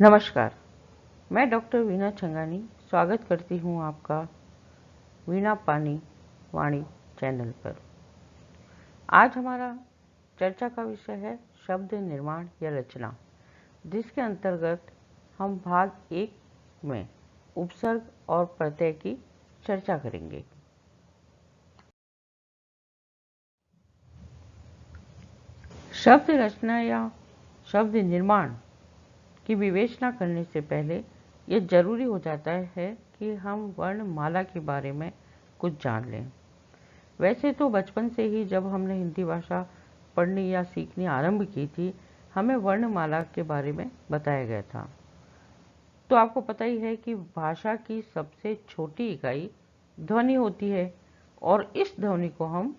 नमस्कार, मैं डॉक्टर वीना छंगानी स्वागत करती हूँ आपका वीणा पानी वाणी चैनल पर। आज हमारा चर्चा का विषय है शब्द निर्माण या रचना, जिसके अंतर्गत हम भाग 1 में उपसर्ग और प्रत्यय की चर्चा करेंगे। शब्द रचना या शब्द निर्माण की विवेचना करने से पहले यह जरूरी हो जाता है कि हम वर्णमाला के बारे में कुछ जान लें। वैसे तो बचपन से ही जब हमने हिंदी भाषा पढ़नी या सीखनी आरंभ की थी, हमें वर्णमाला के बारे में बताया गया था। तो आपको पता ही है कि भाषा की सबसे छोटी इकाई ध्वनि होती है और इस ध्वनि को हम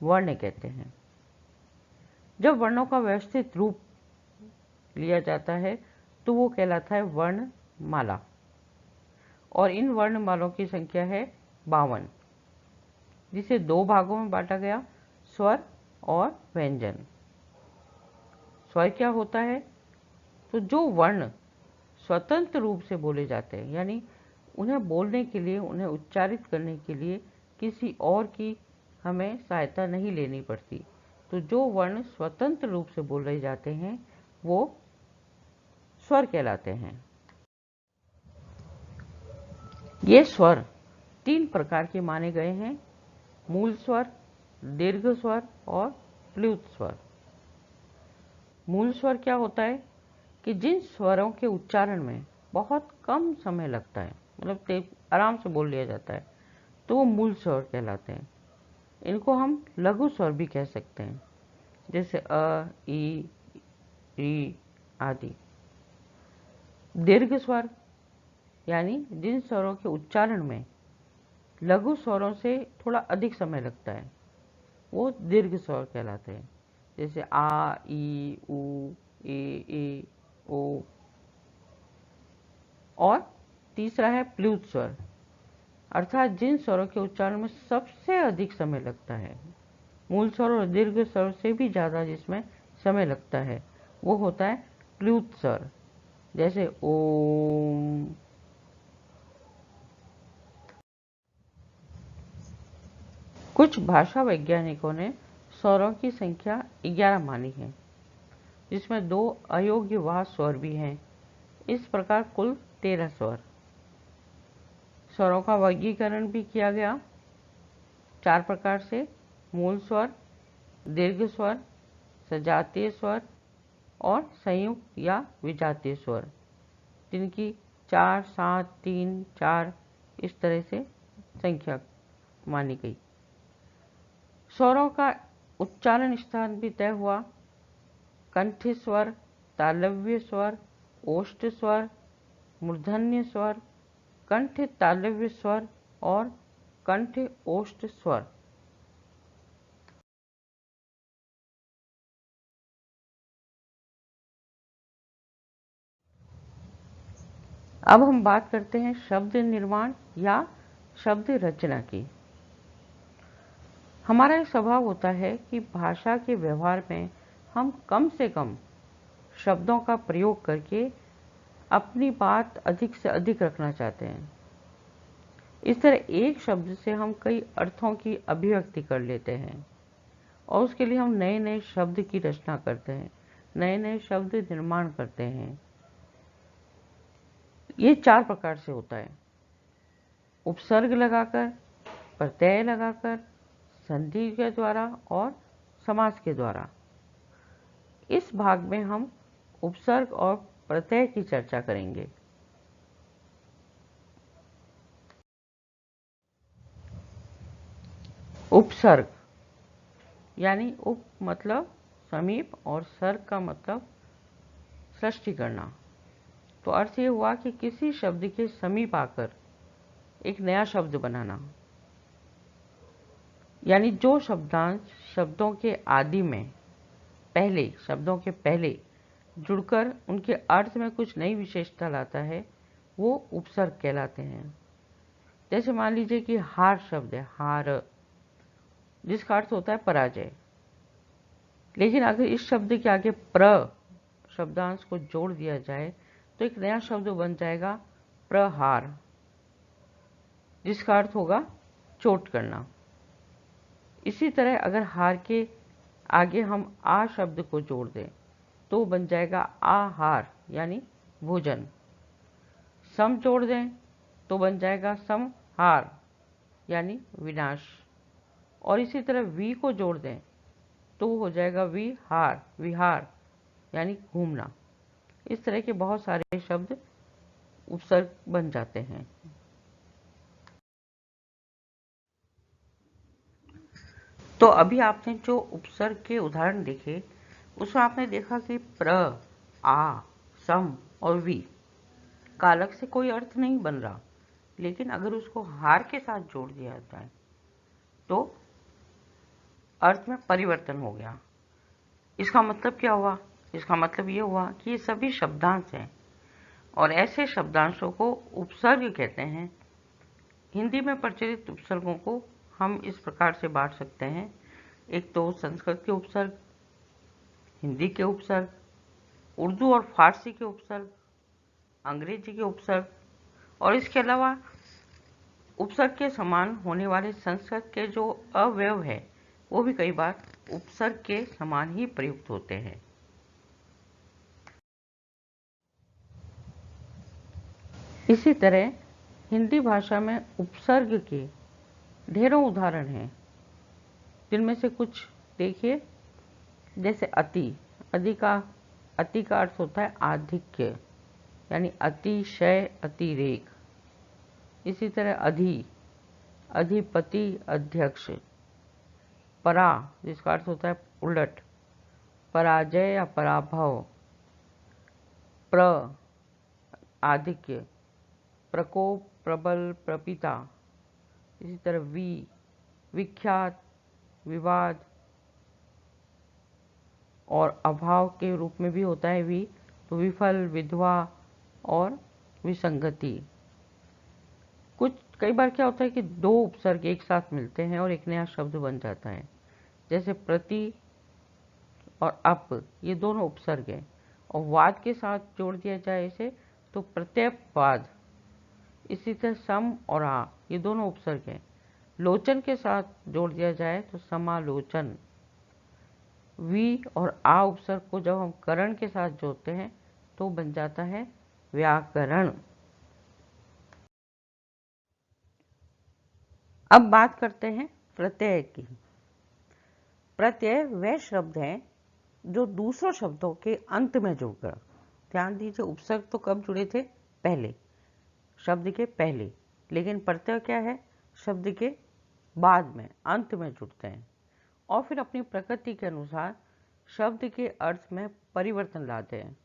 वर्ण कहते हैं। जब वर्णों का व्यवस्थित रूप लिया जाता है तो वो कहलाता है वर्णमाला, और इन वर्णमालों की संख्या है 52, जिसे 2 भागों में बांटा गया, स्वर और व्यंजन। स्वर क्या होता है? तो जो वर्ण स्वतंत्र रूप से बोले जाते हैं, यानी उन्हें बोलने के लिए, उन्हें उच्चारित करने के लिए किसी और की हमें सहायता नहीं लेनी पड़ती। तो जो वर्ण स्वतंत्र रूप से बोले जाते हैं वो स्वर कहलाते हैं। ये स्वर 3 प्रकार के माने गए हैं: मूल स्वर, दीर्घ स्वर और प्लुत स्वर। मूल स्वर क्या होता है कि जिन स्वरों के उच्चारण में बहुत कम समय लगता है, मतलब आराम से बोल लिया जाता है, तो वो मूल स्वर कहलाते हैं। इनको हम लघु स्वर भी कह सकते हैं, जैसे अ, ई, ई आदि। दीर्घ स्वर यानी जिन स्वरों के उच्चारण में लघु स्वरों से थोड़ा अधिक समय लगता है, वो दीर्घ स्वर कहलाते हैं, जैसे आ, ई, उ, ए, ओ। और तीसरा है प्लुत स्वर, अर्थात जिन स्वरों के उच्चारण में सबसे अधिक समय लगता है, मूल स्वर और दीर्घ स्वर से भी ज़्यादा जिसमें समय लगता है, वो होता है प्लुत स्वर, जैसे ओम। कुछ भाषा वैज्ञानिकों ने स्वरों की संख्या 11 मानी है, जिसमें 2 अयोग्य वाह स्वर भी हैं। इस प्रकार कुल 13 स्वर। स्वरों का वर्गीकरण भी किया गया 4 प्रकार से: मूल स्वर, दीर्घ स्वर, सजातीय स्वर और संयुक्त या विजातीय स्वर, जिनकी 4, 7, 3, 4 इस तरह से संख्या मानी गई। स्वरों का उच्चारण स्थान भी तय हुआ: कंठ स्वर, तालव्य स्वर, ओष्ठ स्वर, मूर्धन्य स्वर, कंठ तालव्य स्वर और कंठ ओष्ठ स्वर। अब हम बात करते हैं शब्द निर्माण या शब्द रचना की। हमारा एक स्वभाव होता है कि भाषा के व्यवहार में हम कम से कम शब्दों का प्रयोग करके अपनी बात अधिक से अधिक रखना चाहते हैं। इस तरह एक शब्द से हम कई अर्थों की अभिव्यक्ति कर लेते हैं, और उसके लिए हम नए नए शब्द की रचना करते हैं, नए नए शब्द निर्माण करते हैं। ये 4 प्रकार से होता है: उपसर्ग लगाकर, प्रत्यय लगाकर, संधि के द्वारा और समास के द्वारा। इस भाग में हम उपसर्ग और प्रत्यय की चर्चा करेंगे। उपसर्ग यानी उप मतलब समीप और सर्ग का मतलब सृष्टि करना। तो अर्थ ये हुआ कि किसी शब्द के समीप आकर एक नया शब्द बनाना, यानी जो शब्दांश शब्दों के आदि में पहले, शब्दों के पहले जुड़कर उनके अर्थ में कुछ नई विशेषता लाता है, वो उपसर्ग कहलाते हैं। जैसे मान लीजिए कि हार शब्द है, हार, जिसका अर्थ होता है पराजय, लेकिन अगर इस शब्द के आगे प्र शब्दांश को जोड़ दिया जाए तो एक नया शब्द बन जाएगा प्रहार, जिसका अर्थ होगा चोट करना। इसी तरह अगर हार के आगे हम आ शब्द को जोड़ दें तो बन जाएगा आहार यानी भोजन। सम जोड़ दें तो बन जाएगा समहार यानी विनाश। और इसी तरह वी को जोड़ दें तो हो जाएगा विहार यानी घूमना। इस तरह के बहुत सारे शब्द उपसर्ग बन जाते हैं। तो अभी आपने जो उपसर्ग के उदाहरण देखे उसमें आपने देखा कि प्र, आ, सम और वी का अलग से कोई अर्थ नहीं बन रहा, लेकिन अगर उसको हार के साथ जोड़ दिया जाता है तो अर्थ में परिवर्तन हो गया। इसका मतलब क्या हुआ? इसका मतलब ये हुआ कि ये सभी शब्दांश हैं और ऐसे शब्दांशों को उपसर्ग कहते हैं। हिंदी में प्रचलित उपसर्गों को हम इस प्रकार से बांट सकते हैं। एक तो संस्कृत के उपसर्ग, हिंदी के उपसर्ग, उर्दू और फारसी के उपसर्ग, अंग्रेजी के उपसर्ग, और इसके अलावा उपसर्ग के समान होने वाले संस्कृत के जो अवयव है वो भी कई बार उपसर्ग के समान ही प्रयुक्त होते हैं। इसी तरह हिंदी भाषा में उपसर्ग के ढेरों उदाहरण हैं, जिनमें से कुछ देखिए। जैसे अति का अर्थ होता है आधिक्य यानी अतिशय, अतिरेक। इसी तरह अधिपति, अध्यक्ष। परा जिसका अर्थ होता है उलट, पराजय या पराभव। प्र आधिक्य, प्रकोप, प्रबल, प्रपिता। इसी तरह विख्यात, विवाद। और अभाव के रूप में भी होता है तो विफल, विधवा और विसंगति। कई बार क्या होता है कि दो उपसर्ग एक साथ मिलते हैं और एक नया शब्द बन जाता है। जैसे प्रति और अप, ये दोनों उपसर्ग हैं और वाद के साथ जोड़ दिया जाए इसे तो प्रत्ययवाद। इसी तरह सम और आ, ये दोनों उपसर्ग हैं। लोचन के साथ जोड़ दिया जाए तो समालोचन। वी और आ उपसर्ग को जब हम करण के साथ जोड़ते हैं तो बन जाता है व्याकरण। अब बात करते हैं प्रत्यय की। प्रत्यय वह शब्द है जो दूसरों शब्दों के अंत में जुड़कर, ध्यान दीजिए उपसर्ग तो कब जुड़े थे? पहले, शब्द के पहले, लेकिन प्रत्यय क्या है? शब्द के बाद में, अंत में जुड़ते हैं और फिर अपनी प्रकृति के अनुसार शब्द के अर्थ में परिवर्तन लाते हैं।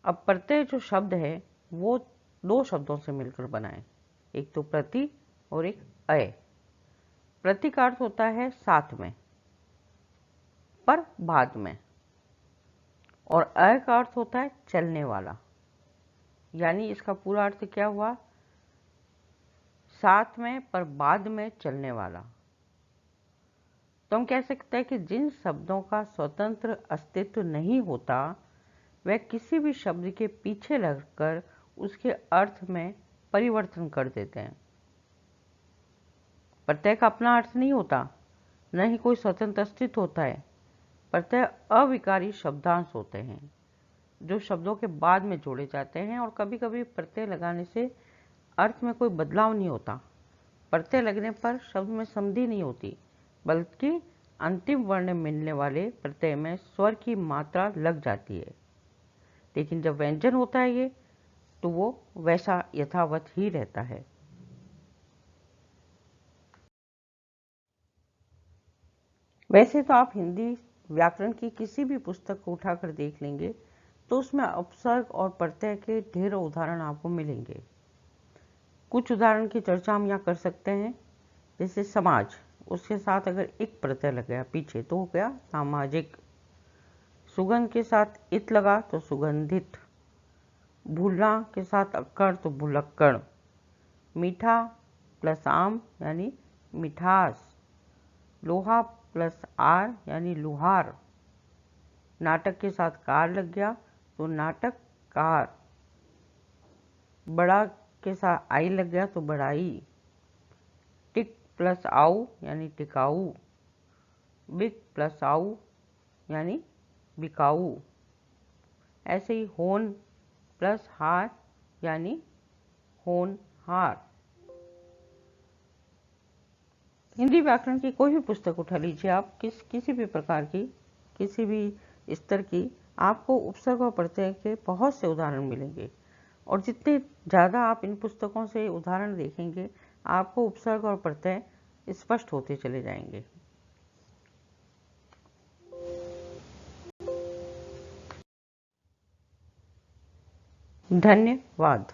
अब प्रत्यय जो शब्द है वो दो शब्दों से मिलकर बना है, एक तो प्रति और एक अय। प्रति का अर्थ होता है साथ में, पर बाद में, और अय का अर्थ होता है चलने वाला। यानी इसका पूरा अर्थ क्या हुआ? साथ में पर बाद में चलने वाला। तो हम कह सकते हैं कि जिन शब्दों का स्वतंत्र अस्तित्व नहीं होता वह किसी भी शब्द के पीछे लगकर उसके अर्थ में परिवर्तन कर देते हैं। प्रत्यय का अपना अर्थ नहीं होता, न ही कोई स्वतंत्र अस्तित्व होता है। प्रत्यय अविकारी शब्दांश होते हैं जो शब्दों के बाद में जोड़े जाते हैं और कभी कभी प्रत्यय लगाने से अर्थ में कोई बदलाव नहीं होता। प्रत्यय लगने पर शब्द में संधि नहीं होती, बल्कि अंतिम वर्ण मिलने वाले प्रत्यय में स्वर की मात्रा लग जाती है। लेकिन जब व्यंजन होता है ये तो वो वैसा यथावत ही रहता है। वैसे तो आप हिंदी व्याकरण की किसी भी पुस्तक को उठाकर देख लेंगे तो उसमें उपसर्ग और प्रत्यय के ढेरों उदाहरण आपको मिलेंगे। कुछ उदाहरण की चर्चा हम यहाँ कर सकते हैं। जैसे समाज, उसके साथ अगर एक प्रत्यय लग गया पीछे तो हो गया सामाजिक। सुगंध के साथ इत लगा तो सुगंधित। भूलना के साथ अक्कड़ तो भुलक्कड़। मीठा प्लस आम यानी मिठास। लोहा प्लस आर यानी लुहार। नाटक के साथ कार लग गया तो नाटक कार, बड़ा के साथ आई लग गया तो बड़ाई। टिक प्लस आऊ यानी टिकाऊ। बिक प्लस आऊ यानी बिकाऊ। ऐसे ही होन प्लस हार यानी होनहार। हिंदी व्याकरण की कोई भी पुस्तक उठा लीजिए आप, किसी भी प्रकार की, किसी भी स्तर की, आपको उपसर्ग और प्रत्यय के बहुत से उदाहरण मिलेंगे। और जितने ज़्यादा आप इन पुस्तकों से उदाहरण देखेंगे, आपको उपसर्ग और प्रत्यय स्पष्ट होते चले जाएंगे। धन्यवाद।